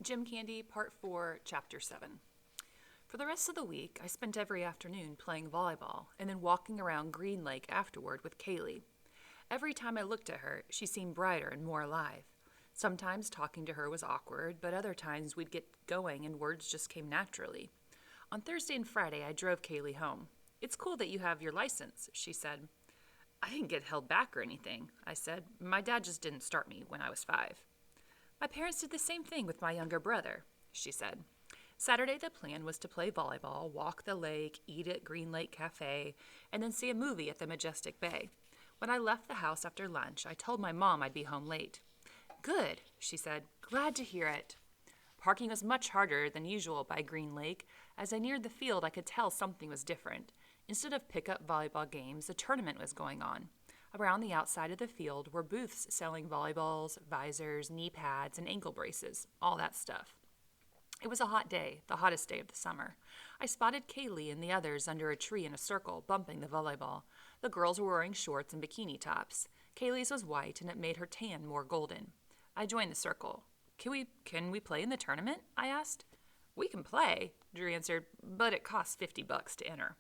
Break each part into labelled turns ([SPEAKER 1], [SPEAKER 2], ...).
[SPEAKER 1] Gym Candy, Part 4, Chapter 7. For the rest of the week, I spent every afternoon playing volleyball and then walking around Green Lake afterward with Kaylee. Every time I looked at her, she seemed brighter and more alive. Sometimes talking to her was awkward, but other times we'd get going and words just came naturally. On Thursday and Friday, I drove Kaylee home. "It's cool that you have your license," she said. "I didn't get held back or anything," I said. "My dad just didn't start me when I was 5. "My parents did the same thing with my younger brother," she said. Saturday, the plan was to play volleyball, walk the lake, eat at Green Lake Cafe, and then see a movie at the Majestic Bay. When I left the house after lunch, I told my mom I'd be home late. "Good," she said. "Glad to hear it." Parking was much harder than usual by Green Lake. As I neared the field, I could tell something was different. Instead of pickup volleyball games, a tournament was going on. Around the outside of the field were booths selling volleyballs, visors, knee pads, and ankle braces, all that stuff. It was a hot day, the hottest day of the summer. I spotted Kaylee and the others under a tree in a circle, bumping the volleyball. The girls were wearing shorts and bikini tops. Kaylee's was white, and it made her tan more golden. I joined the circle. Can we play in the tournament?" I asked. "We can play," Drew answered, "but it costs $50 to enter."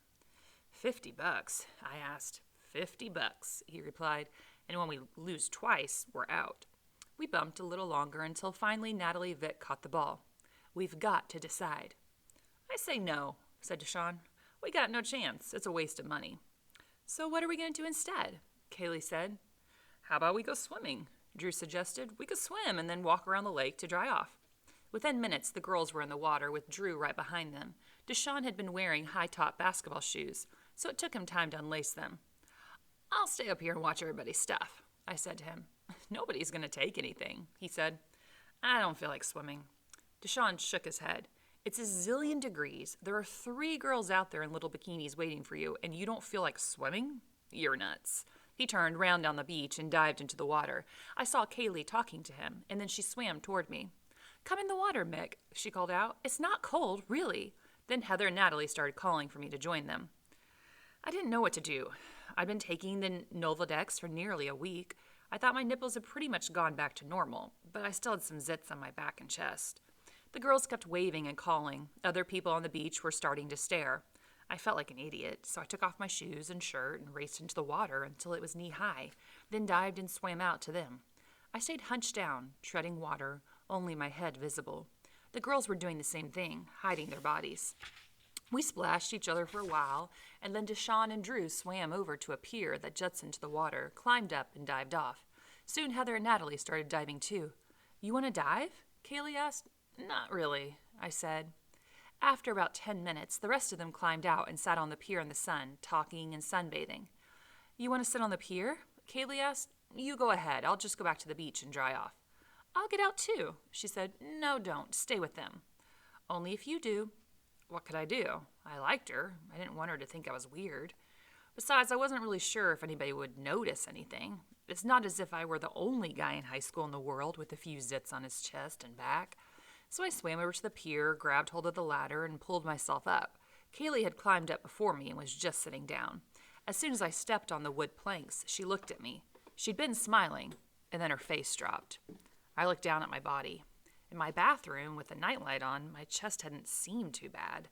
[SPEAKER 1] $50? I asked. $50, he replied, "and when we lose twice, we're out." We bumped a little longer until finally Natalie Vick caught the ball. "We've got to decide." "I say no," said Deshawn. "We got no chance. It's a waste of money." "So what are we going to do instead?" Kaylee said. "How about we go swimming?" Drew suggested. "We could swim and then walk around the lake to dry off." Within minutes, the girls were in the water with Drew right behind them. Deshawn had been wearing high-top basketball shoes, so it took him time to unlace them. "I'll stay up here and watch everybody's stuff," I said to him. "Nobody's going to take anything," he said. "I don't feel like swimming." Deshawn shook his head. "It's a zillion degrees. There are 3 girls out there in little bikinis waiting for you, and you don't feel like swimming? You're nuts." He turned round down the beach and dived into the water. I saw Kaylee talking to him, and then she swam toward me. "Come in the water, Mick," she called out. "It's not cold, really." Then Heather and Natalie started calling for me to join them. I didn't know what to do. I'd been taking the Nolvadex for nearly a week. I thought my nipples had pretty much gone back to normal, but I still had some zits on my back and chest. The girls kept waving and calling. Other people on the beach were starting to stare. I felt like an idiot, so I took off my shoes and shirt and raced into the water until it was knee-high, then dived and swam out to them. I stayed hunched down, treading water, only my head visible. The girls were doing the same thing, hiding their bodies. We splashed each other for a while, and then Deshawn and Drew swam over to a pier that juts into the water, climbed up, and dived off. Soon Heather and Natalie started diving too. "You want to dive?" Kaylee asked. "Not really," I said. After about 10 minutes, the rest of them climbed out and sat on the pier in the sun, talking and sunbathing. "You want to sit on the pier?" Kaylee asked. "You go ahead. I'll just go back to the beach and dry off." "I'll get out too," she said. "No, don't. Stay with them." "Only if you do." What could I do? I liked her. I didn't want her to think I was weird. Besides, I wasn't really sure if anybody would notice anything. It's not as if I were the only guy in high school in the world with a few zits on his chest and back. So I swam over to the pier, grabbed hold of the ladder, and pulled myself up. Kaylee had climbed up before me and was just sitting down. As soon as I stepped on the wood planks, she looked at me. She'd been smiling, and then her face dropped. I looked down at my body. In my bathroom, with the nightlight on, my chest hadn't seemed too bad.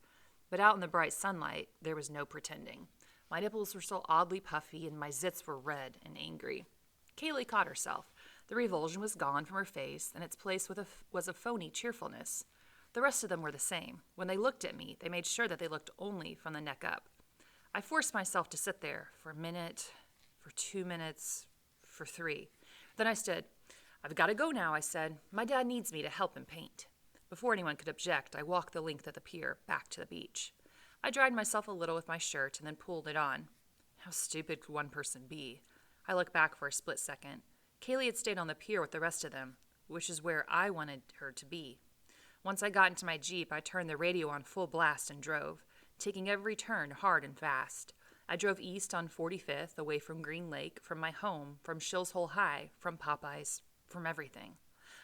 [SPEAKER 1] But out in the bright sunlight, there was no pretending. My nipples were so oddly puffy, and my zits were red and angry. Kaylee caught herself. The revulsion was gone from her face, and its place was a phony cheerfulness. The rest of them were the same. When they looked at me, they made sure that they looked only from the neck up. I forced myself to sit there for a minute, for 2 minutes, for 3. Then I stood. "I've got to go now," I said. "My dad needs me to help him paint." Before anyone could object, I walked the length of the pier back to the beach. I dried myself a little with my shirt and then pulled it on. How stupid could one person be? I looked back for a split second. Kaylee had stayed on the pier with the rest of them, which is where I wanted her to be. Once I got into my Jeep, I turned the radio on full blast and drove, taking every turn hard and fast. I drove east on 45th, away from Green Lake, from my home, from Shills Hole High, from Popeyes, from everything.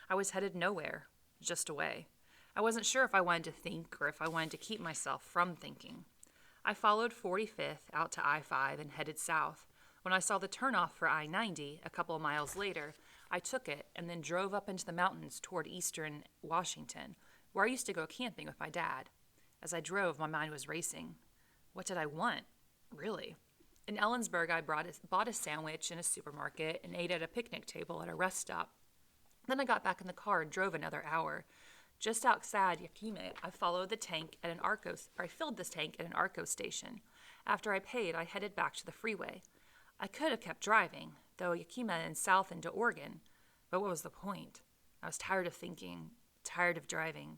[SPEAKER 1] I was headed nowhere, just away. I wasn't sure if I wanted to think or if I wanted to keep myself from thinking. I followed 45th out to I-5 and headed south. When I saw the turnoff for I-90 a couple of miles later, I took it and then drove up into the mountains toward eastern Washington, where I used to go camping with my dad. As I drove, my mind was racing. What did I want, really? In Ellensburg, I bought a sandwich in a supermarket and ate at a picnic table at a rest stop. Then I got back in the car and drove another hour. Just outside Yakima, I followed the tank at an I filled this tank at an Arco station. After I paid, I headed back to the freeway. I could have kept driving, though Yakima and south into Oregon. But what was the point? I was tired of thinking, tired of driving,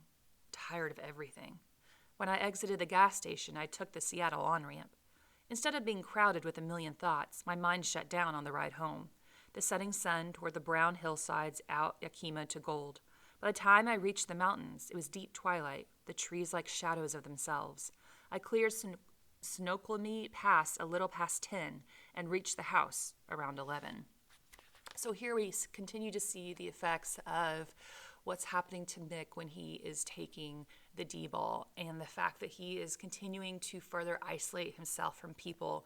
[SPEAKER 1] tired of everything. When I exited the gas station, I took the Seattle on-ramp. Instead of being crowded with a million thoughts, my mind shut down on the ride home. The setting sun toward the brown hillsides out Yakima to gold. By the time I reached the mountains, it was deep twilight, the trees like shadows of themselves. I cleared Snoqualmie Pass a little past 10 and reached the house around 11. So here we continue to see the effects of what's happening to Mick when he is taking the D-ball, and the fact that he is continuing to further isolate himself from people.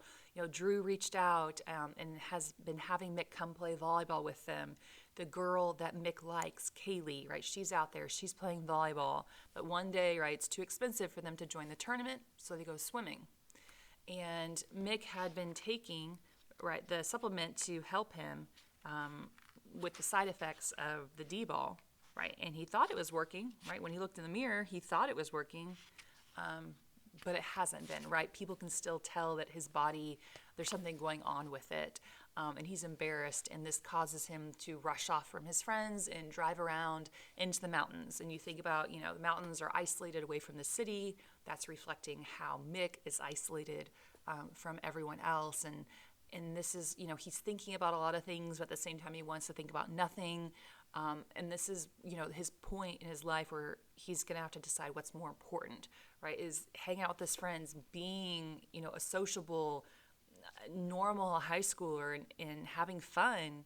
[SPEAKER 1] Drew reached out and has been having Mick come play volleyball with them. The girl that Mick likes, Kaylee, right, she's out there, she's playing volleyball. But one day, right, it's too expensive for them to join the tournament, so they go swimming. And Mick had been taking, right, the supplement to help him with the side effects of the D-ball. Right, and he thought it was working, right? When he looked in the mirror, he thought it was working, but it hasn't been, right? People can still tell that his body, there's something going on with it, and he's embarrassed, and this causes him to rush off from his friends and drive around into the mountains. And you think about, the mountains are isolated away from the city. That's reflecting how Mick is isolated from everyone else, and this is, he's thinking about a lot of things, but at the same time, he wants to think about nothing. And this is, his point in his life where he's going to have to decide what's more important, right? Is hanging out with his friends, being, a sociable, normal high schooler and having fun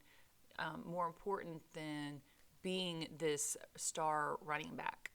[SPEAKER 1] more important than being this star running back,